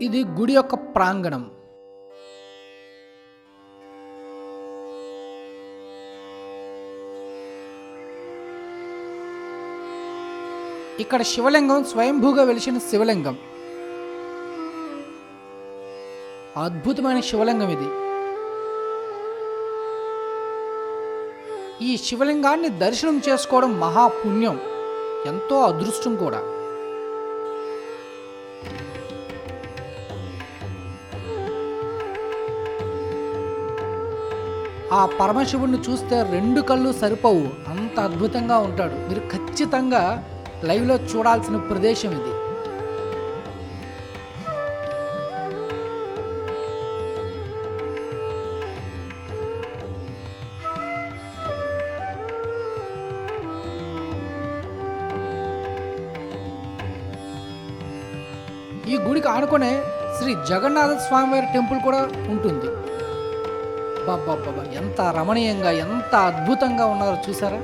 ఇది గుడి యొక్క ప్రాంగణం. ఇక్కడ శివలింగం స్వయంభూగా వెలిసిన శివలింగం. అద్భుతమైన శివలింగం ఇది. ఈ శివలింగాన్ని దర్శనం చేసుకోవడం మహాపుణ్యం, ఎంతో అదృష్టం కూడా. ఆ పరమశివుడిని చూస్తే రెండు కళ్ళు సరిపోవు, అంత అద్భుతంగా ఉంటాడు. మీరు ఖచ్చితంగా లైవ్లో చూడాల్సిన ప్రదేశం ఇది. ఈ గుడికి ఆనుకునే శ్రీ జగన్నాథ స్వామివారి టెంపుల్ కూడా ఉంటుంది. బాబా ఎంత రమణీయంగా, ఎంత అద్భుతంగా ఉన్నారో చూసారా.